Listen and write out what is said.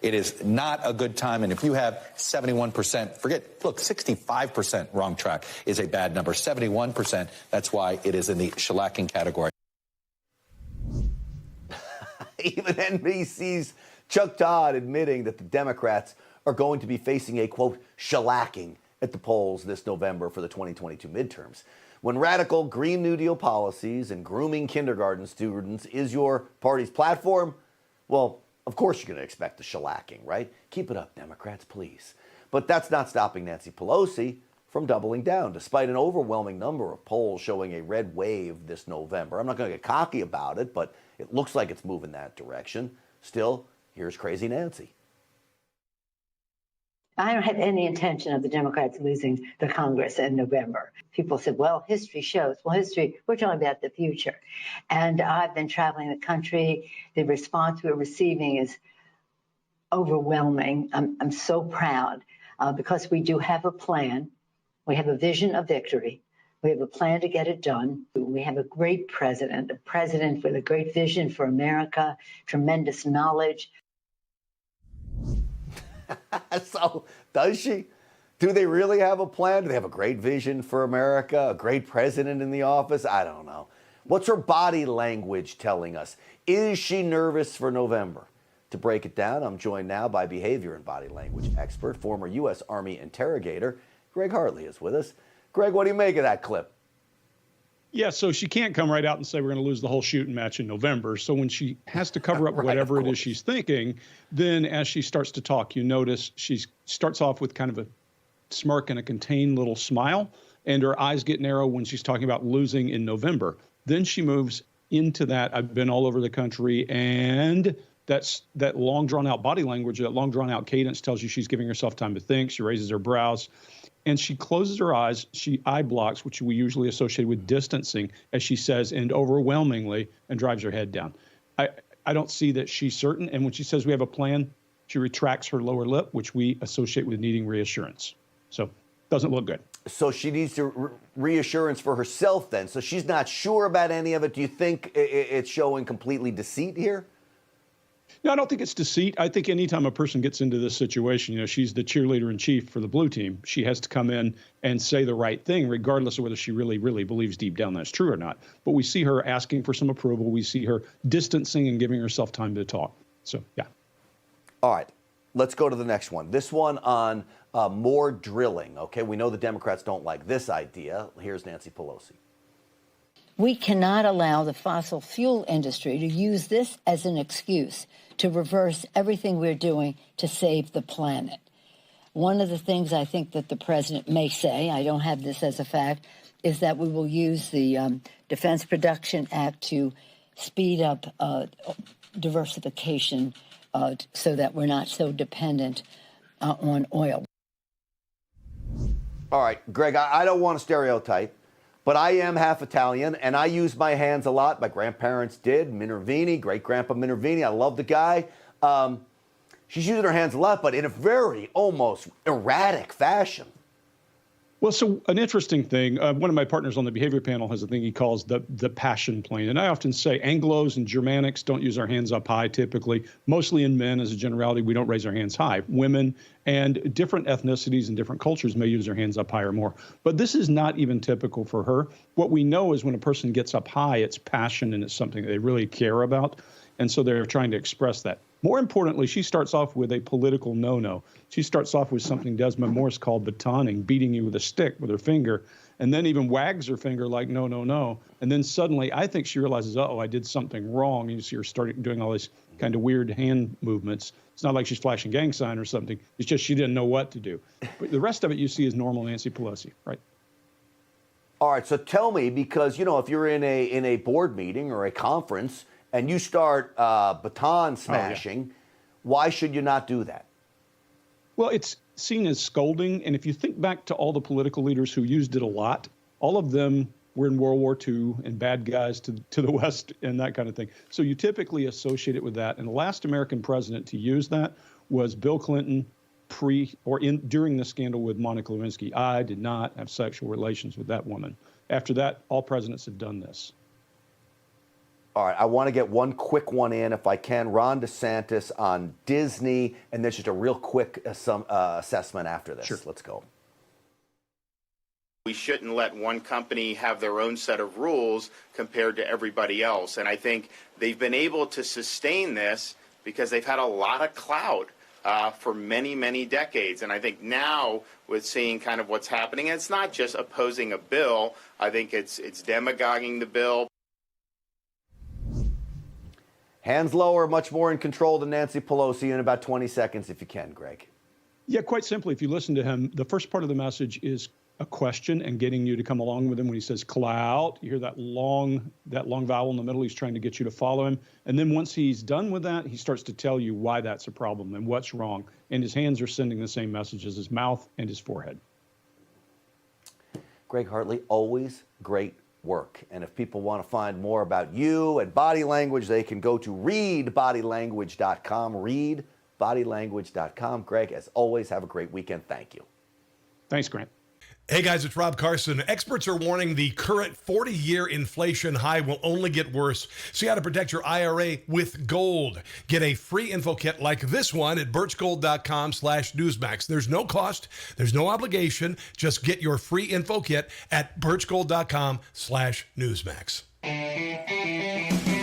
It is not a good time. And if you have 71%, look, 65% wrong track is a bad number. 71%, that's why it is in the shellacking category. Even NBC's Chuck Todd admitting that the Democrats are going to be facing a, quote, shellacking at the polls this November for the 2022 midterms. When radical Green New Deal policies and grooming kindergarten students is your party's platform, well, of course you're going to expect the shellacking, right? Keep it up, Democrats, please. But that's not stopping Nancy Pelosi from doubling down, despite an overwhelming number of polls showing a red wave this November. I'm not going to get cocky about it, but it looks like it's moving that direction. Still, here's Crazy Nancy. I don't have any intention of the Democrats losing the Congress in November. People said, well, history shows. Well, history, we're talking about the future. And I've been traveling the country. The response we're receiving is overwhelming. I'm so proud because we do have a plan. We have a vision of victory. We have a plan to get it done. We have a great president, a president with a great vision for America, tremendous knowledge. So, does she? Do they really have a plan? Do they have a great vision for America, a great president in the office? I don't know. What's her body language telling us? Is she nervous for November? To break it down, I'm joined now by behavior and body language expert, former U.S. Army interrogator, Greg Hartley is with us. Greg, what do you make of that clip? Yeah, so she can't come right out and say we're going to lose the whole shooting match in November. So when she has to cover up Right, whatever it is she's thinking, then as she starts to talk, you notice she starts off with kind of a smirk and a contained little smile, and her eyes get narrow when she's talking about losing in November. Then she moves into that, I've been all over the country, and that long drawn-out body language, that long drawn-out cadence tells you she's giving herself time to think. She raises her brows. And she closes her eyes, she eye blocks, which we usually associate with distancing, as she says, and overwhelmingly, and drives her head down. I don't see that she's certain. And when she says we have a plan, she retracts her lower lip, which we associate with needing reassurance. So doesn't look good. So she needs to reassurance for herself then. So she's not sure about any of it. Do you think it's showing completely deceit here? No, I don't think it's deceit. I think anytime a person gets into this situation, she's the cheerleader in chief for the blue team. She has to come in and say the right thing, regardless of whether she really, really believes deep down that's true or not. But we see her asking for some approval. We see her distancing and giving herself time to talk. So, yeah. All right. Let's go to the next one. This one on more drilling. Okay, we know the Democrats don't like this idea. Here's Nancy Pelosi. We cannot allow the fossil fuel industry to use this as an excuse to reverse everything we're doing to save the planet. One of the things I think that the president may say, I don't have this as a fact, is that we will use the Defense Production Act to speed up diversification so that we're not so dependent on oil. All right, Greg, I don't want to stereotype, but I am half Italian, and I use my hands a lot. My grandparents did. Minervini, great-grandpa Minervini. I love the guy. She's using her hands a lot, but in a very almost erratic fashion. Well, so an interesting thing, one of my partners on the behavior panel has a thing he calls the passion plane. And I often say Anglos and Germanics don't use our hands up high typically. Mostly in men, as a generality, we don't raise our hands high. Women and different ethnicities and different cultures may use their hands up higher more. But this is not even typical for her. What we know is when a person gets up high, it's passion and it's something they really care about. And so they're trying to express that. More importantly, she starts off with a political no-no. She starts off with something Desmond Morse called batoning, beating you with a stick with her finger, and then even wags her finger like, no, no, no. And then suddenly, I think she realizes, uh-oh, I did something wrong. And you see her starting doing all these kind of weird hand movements. It's not like she's flashing gang sign or something. It's just she didn't know what to do. But the rest of it you see is normal Nancy Pelosi, right? All right, so tell me, because, if you're in a board meeting or a conference and you start baton smashing, why should you not do that? Well, it's seen as scolding. And if you think back to all the political leaders who used it a lot, all of them were in World War II and bad guys to the West and that kind of thing. So you typically associate it with that. And the last American president to use that was Bill Clinton during the scandal with Monica Lewinsky. I did not have sexual relations with that woman. After that, all presidents have done this. All right, I want to get one quick one in, if I can. Ron DeSantis on Disney, and then just a real quick assessment after this. Sure. Let's go. We shouldn't let one company have their own set of rules compared to everybody else. And I think they've been able to sustain this because they've had a lot of clout for many, many decades. And I think now with seeing kind of what's happening, and it's not just opposing a bill. I think it's demagoguing the bill. Hands lower, much more in control than Nancy Pelosi. In about 20 seconds, if you can, Greg. Yeah, quite simply, if you listen to him, the first part of the message is a question and getting you to come along with him. When he says clout, you hear that long vowel in the middle. He's trying to get you to follow him. And then once he's done with that, he starts to tell you why that's a problem and what's wrong. And his hands are sending the same message as his mouth and his forehead. Greg Hartley, always great work. And if people want to find more about you and body language, they can go to readbodylanguage.com. Readbodylanguage.com. Greg, as always, have a great weekend. Thank you. Thanks, Grant. Hey guys, it's Rob Carson. Experts are warning the current 40-year inflation high will only get worse. See how to protect your IRA with gold. Get a free info kit like this one at birchgold.com/Newsmax. There's no cost. There's no obligation. Just get your free info kit at birchgold.com/Newsmax.